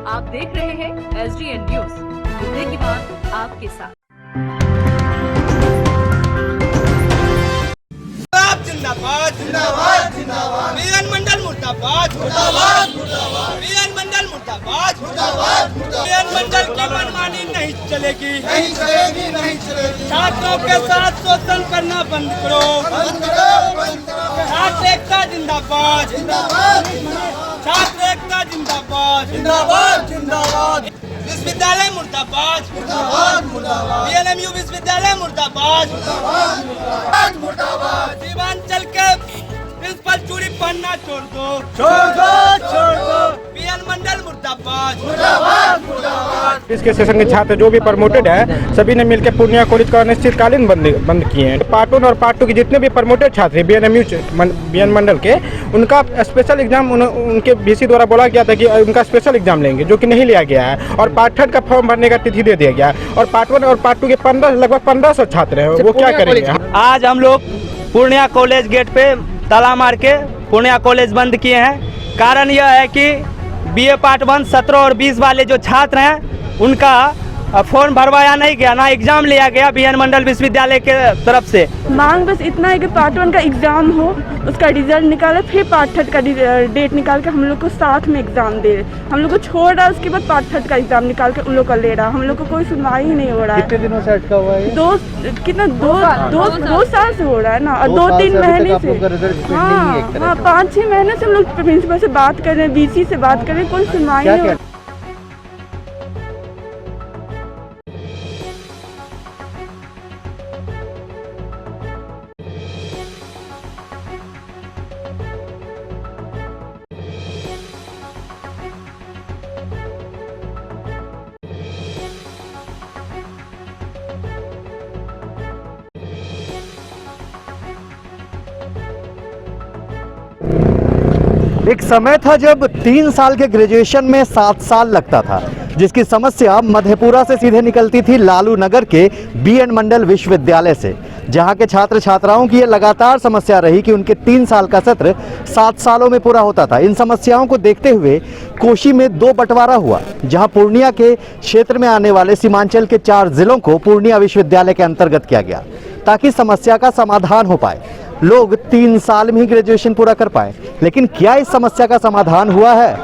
आप देख रहे हैं SDN न्यूज, मुद्दे की बात आपके साथ। जिंदाबाद जिंदाबाद जिंदाबाद बीएन मंडल मुर्दाबाद मुर्दाबाद मुर्दाबाद बीएन मंडल मुर्दाबाद मुर्दाबाद बीएन मंडल की मनमानी नहीं चलेगी नहीं चलेगी नहीं चलेगी। छात्रों के साथ शोषण करना बंद करो बंद करो बंद करो। छात्र एकता जिंदाबाद जिंदाबाद छात्र एकता जिंदाबाद जिंदाबाद जिंदाबाद। विश्वविद्यालय मुर्दाबाद मुर्दाबाद मुर्दाबाद बीएनएमयू विश्वविद्यालय मुर्दाबाद मुर्दाबाद मुर्दाबाद मुर्दाबाद। सीमांचल के प्रिंसिपल चूड़ी पहनना छोड़ दो छोड़ दो बीएन मंडल मुर्दाबाद मुर्दाबाद मुर्दाबाद। इसके सेशन के छात्र जो भी प्रमोटेड है सभी ने मिलकर पूर्णिया कॉलेज का अनिश्चितकालीन बंद किए हैं। पार्ट 1 और पार्ट 2 के जितने भी प्रमोटेड छात्र हैं बीएन मंडल के, उनका स्पेशल एग्जाम उनके VC द्वारा बोला गया था कि उनका स्पेशल एग्जाम लेंगे, जो कि नहीं लिया गया है। और पार्ट 3 का फॉर्म भरने का तिथि दे दिया गया है। और पार्ट 1 और पार्ट 2 के लगभग 1500 छात्र हैं, वो क्या करेंगे। आज हम लोग पूर्णिया कॉलेज गेट पे ताला मार के पूर्णिया कॉलेज बंद किए हैं। कारण यह है कि BA पार्ट 1 17 और 20 वाले जो छात्र हैं उनका फॉर्म भरवाया नहीं गया, ना एग्जाम लिया गया बीएन मंडल विश्वविद्यालय के तरफ से। मांग बस इतना है कि पार्ट 1 का एग्ज़ाम हो, उसका रिजल्ट निकाले, फिर पार्ट 3 का डेट निकाल के हम लोग को साथ में एग्ज़ाम दे। हम लोग को छोड़ रहा है, उसके बाद पार्ट 3 का एग्ज़ाम निकाल के उन लोग का ले रहा। हम लोग को कोई सुनवाई ही नहीं हो रहा है। कितने दिनों से अटका हुआ है? दो साल से हो रहा है ना, और 2-3 महीने से। हाँ 5-6 महीने से हम लोग प्रिंसिपल से बात कर रहे हैं, VC से बात कर रहे हैं, कोई सुनवाई नहीं हो रहा। एक समय था जब 3 साल के ग्रेजुएशन में 7 साल लगता था, जिसकी समस्या मधेपुरा से सीधे निकलती थी लालू नगर के बीएन मंडल विश्वविद्यालय से, जहां के छात्र छात्राओं की ये लगातार समस्या रही कि उनके 3 साल का सत्र 7 सालों में पूरा होता था। इन समस्याओं को देखते हुए कोशी में 2 बंटवारा हुआ, जहां पूर्णिया के क्षेत्र में आने वाले सीमांचल के 4 जिलों को पूर्णिया विश्वविद्यालय के अंतर्गत किया गया, ताकि समस्या का समाधान हो पाए, लोग 3 साल में ही ग्रेजुएशन पूरा कर पाए। लेकिन क्या इस समस्या का समाधान हुआ है,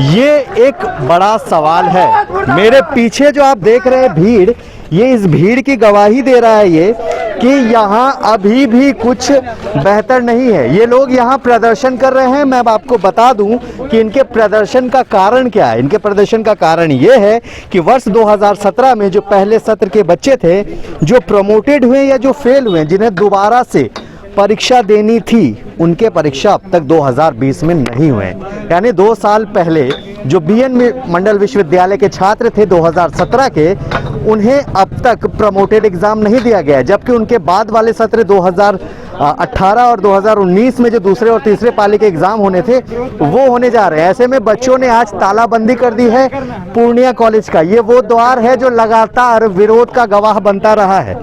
ये एक बड़ा सवाल है। मेरे पीछे जो आप देख रहे हैं भीड़, ये इस भीड़ की गवाही दे रहा है ये कि यहाँ अभी भी कुछ बेहतर नहीं है। ये लोग यहाँ प्रदर्शन कर रहे हैं। मैं आपको बता दूं कि इनके प्रदर्शन का कारण क्या है। इनके प्रदर्शन का कारण ये है कि वर्ष 2017 में जो पहले सत्र के बच्चे थे, जो प्रमोटेड हुए या जो फेल हुए, जिन्हें दोबारा से परीक्षा देनी थी, उनके परीक्षा अब तक 2020 में नहीं हुए। यानी 2 साल पहले जो बीएन मंडल विश्वविद्यालय के छात्र थे 2017 के, उन्हें अब तक प्रमोटेड एग्जाम नहीं दिया गया, जबकि उनके बाद वाले सत्र 2018 और 2019 में जो दूसरे और तीसरे पाली के एग्जाम होने थे वो होने जा रहे हैं। ऐसे में बच्चों ने आज तालाबंदी कर दी है पूर्णिया कॉलेज का। ये वो द्वार है जो लगातार विरोध का गवाह बनता रहा है।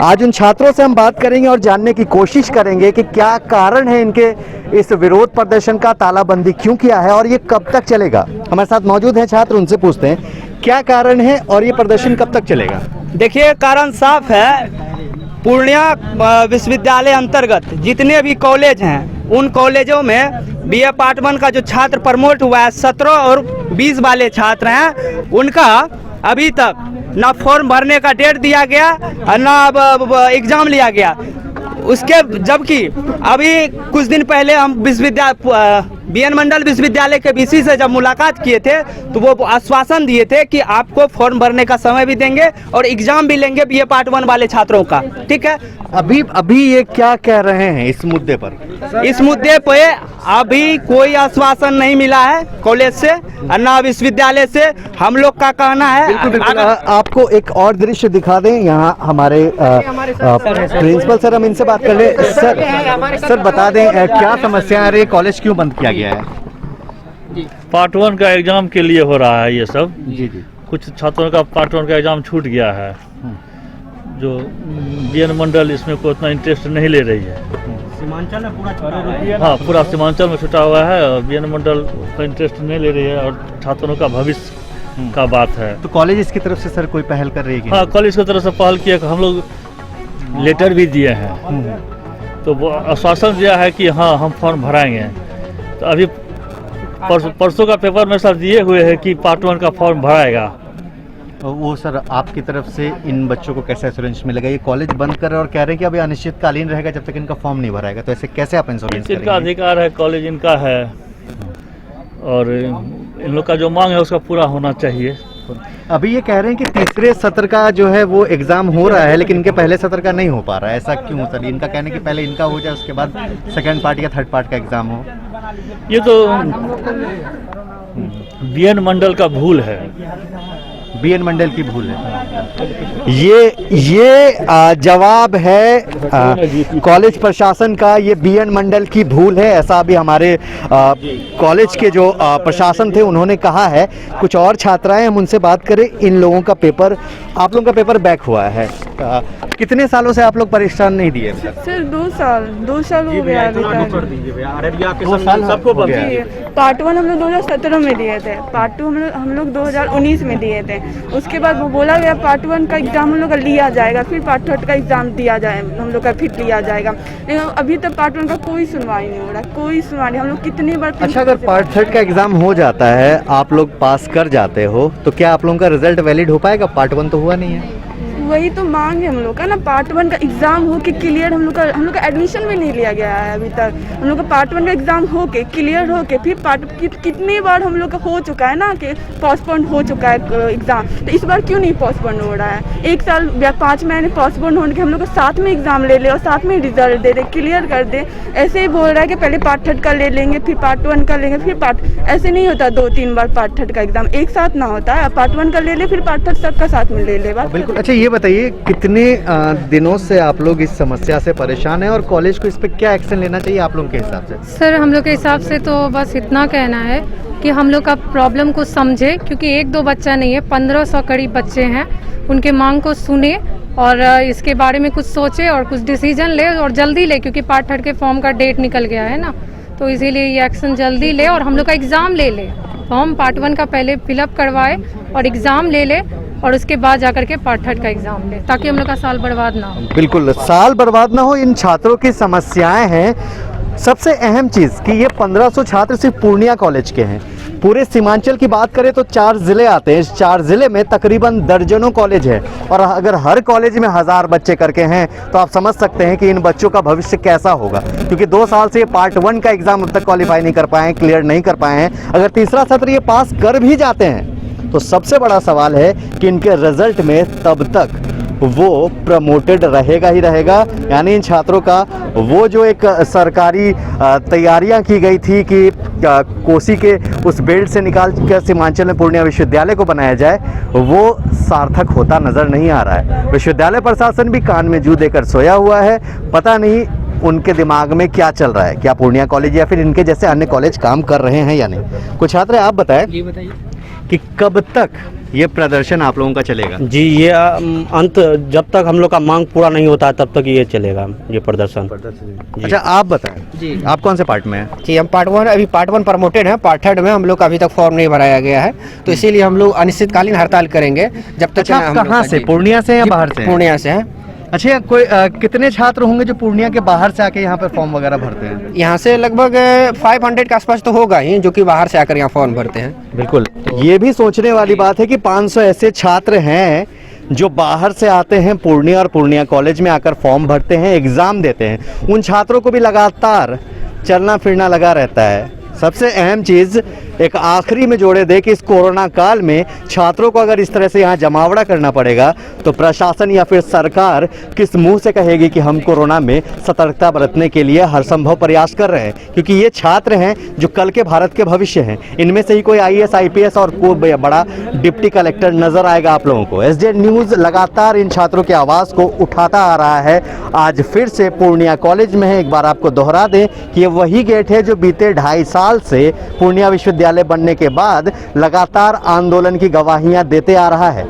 आज उन छात्रों से हम बात करेंगे और जानने की कोशिश करेंगे कि क्या कारण है इनके इस विरोध प्रदर्शन का, तालाबंदी क्यों किया है और ये कब तक चलेगा। हमारे साथ मौजूद हैं छात्र, उनसे पूछते हैं क्या कारण है और ये प्रदर्शन कब तक चलेगा। देखिए, कारण साफ है। पूर्णिया विश्वविद्यालय अंतर्गत जितने भी कॉलेज हैं, उन कॉलेजों में BA पार्ट 1 का जो छात्र प्रमोट हुआ है, 17 और 20 वाले छात्र हैं, उनका अभी तक ना फॉर्म भरने का डेट दिया गया और ना एग्जाम लिया गया। उसके जबकि अभी कुछ दिन पहले हम बीएन मंडल विश्वविद्यालय के VC से जब मुलाकात किए थे तो वो आश्वासन दिए थे कि आपको फॉर्म भरने का समय भी देंगे और एग्जाम भी लेंगे BA पार्ट 1 वाले छात्रों का। ठीक है, अभी ये क्या कह रहे हैं इस मुद्दे पर? इस मुद्दे पे अभी कोई आश्वासन नहीं मिला है कॉलेज से और ना विश्वविद्यालय से। हम लोग का कहना है, बिल्कुल आपको एक और दृश्य दिखा दें। यहाँ हमारे प्रिंसिपल सर, हम इनसे बात कर ले। सर बता दें क्या समस्या आ रही है, कॉलेज क्यों बंद किया गया है? पार्ट 1 का एग्जाम के लिए हो रहा है ये सब। जी। कुछ छात्रों का पार्ट 1 का एग्जाम छूट गया है, जो बीएन मंडल इसमें कोई उतना इंटरेस्ट नहीं ले रही है। सीमांचल में पूरा छूटा हुआ है। हाँ, पूरा सीमांचल में छुटा हुआ है और बीएन मंडल का इंटरेस्ट नहीं ले रही है और छात्रों का भविष्य का बात है। तो कॉलेज इसकी तरफ से सर कोई पहल कर रही है कि हाँ, कॉलेज की तरफ से पहल किया कि हम लोग लेटर भी दिए हैं, तो वो आश्वासन दिया है कि हाँ हम फॉर्म भराएंगे। तो अभी परसों का पेपर में सर दिए हुए हैं कि पार्ट 1 का फॉर्म भराएगा। वो सर आपकी तरफ से इन बच्चों को कैसे एश्योरेंस मिलेगा? ये कॉलेज बंद कर रहे हैं और कह रहे हैं कि अभी अनिश्चितकालीन रहेगा जब तक इनका फॉर्म नहीं भराएगा, तो ऐसे कैसे आप इंश्योरेंस इनका करेंगे? अधिकार है, कॉलेज इनका है और इन लोग का जो मांग है उसका पूरा होना चाहिए। अभी ये कह रहे हैं कि तीसरे सत्र का जो है वो एग्जाम हो रहा है लेकिन इनके पहले सत्र का नहीं हो पा रहा है, ऐसा क्यों सर? इनका कहना है कि पहले इनका हो जाए उसके बाद सेकंड पार्ट या थर्ड पार्ट का एग्जाम हो। ये तो बीएन मंडल का भूल है, बीएन मंडल की भूल है। ये जवाब है कॉलेज प्रशासन का, ये बीएन मंडल की भूल है, ऐसा अभी हमारे कॉलेज के जो प्रशासन थे उन्होंने कहा है। कुछ और छात्राएं, हम उनसे बात करें। इन लोगों का पेपर, आप लोगों का पेपर बैक हुआ है, कितने सालों से आप लोग परीक्षा नहीं दिए? सर 2 साल हो गया अभी तक। 2 साल सबको हो गया। पार्ट 1 हम लोग 2017 में दिए थे, पार्ट 2 हम लोग 2019 में दिए थे। उसके बाद वो बोला गया पार्ट 1 का एग्जाम हम लोग का लिया जाएगा, फिर पार्ट 3 का एग्जाम दिया जाए, हम लोग का फिर लिया जाएगा। लेकिन अभी तक पार्ट 1 का कोई सुनवाई नहीं हो रहा, कोई सुनवाई नहीं। हम लोग कितनी बार। अच्छा, अगर पार्ट 3 का एग्जाम हो जाता है, आप लोग पास कर जाते हो, तो क्या आप लोगों का रिजल्ट वैलिड हो पाएगा? पार्ट 1 तो हुआ नहीं है। वही तो मांग है हम लोग का ना, पार्ट 1 का एग्जाम हो के क्लियर। हम लोग का एडमिशन भी नहीं लिया गया है अभी तक। हम लोग का पार्ट 1 का एग्जाम हो के क्लियर हो के फिर कितनी बार हम लोग का हो चुका है ना कि पोस्टपोन हो चुका है एग्जाम, तो इस बार क्यों नहीं पोस्टपोन हो रहा है? 1 साल या 5 महीने पोस्टपोन होने के हम लोग को साथ में एग्जाम ले ले और साथ में रिजल्ट दे दे, क्लियर कर दे। ऐसे ही बोल रहा है कि पहले पार्ट 3 का ले लेंगे, फिर पार्ट 1 का लेंगे, फिर ऐसे नहीं होता 2-3 बार पार्ट 3 का एग्जाम एक साथ ना होता है। पार्ट 1 का ले ले, फिर पार्ट 3 सबका साथ में ले ले। बिल्कुल। अच्छा, ये बताइए कितने दिनों से आप लोग इस समस्या से परेशान हैं और कॉलेज को इस पे क्या एक्शन लेना चाहिए आप लोगों के हिसाब से? सर, हम लोग के हिसाब से तो बस इतना कहना है कि हम लोग का प्रॉब्लम को समझे, क्योंकि 1-2 बच्चा नहीं है, 1500 करीब बच्चे हैं। उनके मांग को सुने और इसके बारे में कुछ सोचे और कुछ डिसीजन ले और जल्दी ले, क्योंकि पार्ट 3 के फॉर्म का डेट निकल गया है ना, तो इसीलिए ये एक्शन जल्दी ले और हम लोग का एग्ज़ाम ले ले। फॉर्म पार्ट 1 का पहले फिलअप करवाए और एग्ज़ाम ले ले और उसके बाद जाकर के पार्ट 3 का एग्जाम ले, ताकि हम लोग का साल बर्बाद ना हो। बिल्कुल, साल बर्बाद ना हो। इन छात्रों की समस्याएं हैं। सबसे अहम चीज़ कि ये 1500 छात्र सिर्फ पूर्णिया कॉलेज के हैं। पूरे सीमांचल की बात करें तो 4 ज़िले आते हैं। इस 4 ज़िले में तकरीबन दर्जनों कॉलेज है और अगर हर कॉलेज में 1000 बच्चे करके हैं तो आप समझ सकते हैं कि इन बच्चों का भविष्य कैसा होगा, क्योंकि 2 साल से ये पार्ट 1 का एग्ज़ाम अब तक क्वालिफाई नहीं कर पाए हैं, क्लियर नहीं कर पाए हैं। अगर तीसरा सत्र ये पास कर भी जाते हैं तो सबसे बड़ा सवाल है कि इनके रिजल्ट में तब तक वो प्रमोटेड रहेगा ही रहेगा। यानी इन छात्रों का वो जो एक सरकारी तैयारियां की गई थी कि कोसी के उस बेल्ट से निकाल कर सीमांचल में पूर्णिया विश्वविद्यालय को बनाया जाए, वो सार्थक होता नज़र नहीं आ रहा है। विश्वविद्यालय प्रशासन भी कान में जू देकर सोया हुआ है। पता नहीं उनके दिमाग में क्या चल रहा है, क्या पूर्णिया कॉलेज या फिर इनके जैसे अन्य कॉलेज काम कर रहे हैं या नहीं। कुछ छात्र आप बताएं कि कब तक ये प्रदर्शन आप लोगों का चलेगा? जी, ये अंत जब तक हम लोग का मांग पूरा नहीं होता है तब तक ये चलेगा, ये प्रदर्शन। अच्छा, आप बताएं जी, आप कौन से पार्ट में हैं? जी, हम पार्ट 1, अभी पार्ट 1 प्रमोटेड है। पार्ट 3 में हम लोग का अभी तक फॉर्म नहीं भराया गया है, तो इसीलिए हम लोग अनिश्चितकालीन हड़ताल करेंगे जब तक। अच्छा, आप कहाँ से, पूर्णिया से या बाहर से? पूर्णिया से हैं। अच्छा, कोई कितने छात्र होंगे जो पूर्णिया के बाहर से आके यहाँ पर फॉर्म वगैरह भरते हैं? यहाँ से लगभग 500 के आसपास तो होगा ही, जो कि बाहर से आकर यहाँ फॉर्म भरते हैं। बिल्कुल, ये भी सोचने वाली बात है कि 500 ऐसे छात्र हैं जो बाहर से आते हैं पूर्णिया और पूर्णिया कॉलेज में आकर फॉर्म भरते हैं, एग्ज़ाम देते हैं। उन छात्रों को भी लगातार चलना फिरना लगा रहता है। सबसे अहम चीज़ एक आखिरी में जोड़े दे कि इस कोरोना काल में छात्रों को अगर इस तरह से यहाँ जमावड़ा करना पड़ेगा तो प्रशासन या फिर सरकार किस मुंह से कहेगी कि हम कोरोना में सतर्कता बरतने के लिए हर संभव प्रयास कर रहे हैं, क्योंकि ये छात्र हैं जो कल के भारत के भविष्य हैं। इनमें से ही कोई IAS IPS और कोई बड़ा डिप्टी कलेक्टर नजर आएगा आप लोगों को। SJ न्यूज़ लगातार इन छात्रों की आवाज़ को उठाता आ रहा है। आज फिर से पूर्णिया कॉलेज में है। एक बार आपको दोहरा दें कि ये वही गेट है जो बीते 2.5 साल से पूर्णिया विश्वविद्यालय बनने के बाद लगातार आंदोलन की गवाहियां देते आ रहा है।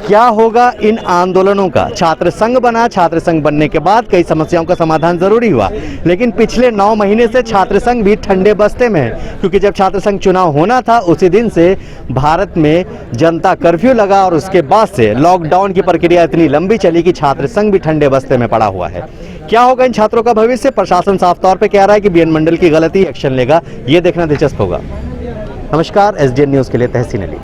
क्या होगा इन आंदोलनों का? छात्र संघ बना, छात्र संघ बनने के बाद कई समस्याओं का समाधान जरूरी हुआ, लेकिन पिछले 9 महीने से छात्र संघ भी ठंडे बस्ते में है, क्योंकि जब छात्र संघ चुनाव होना था उसी दिन से भारत में जनता कर्फ्यू लगा और उसके बाद से लॉकडाउन की प्रक्रिया इतनी लंबी चली कि छात्र संघ भी ठंडे बस्ते में पड़ा हुआ है। क्या होगा इन छात्रों का भविष्य? प्रशासन साफ तौर पर कह रहा है कि बीएन मंडल की गलती एक्शन लेगा, ये देखना दिलचस्प होगा। नमस्कार, एसडीएन न्यूज के लिए तहसीन अली।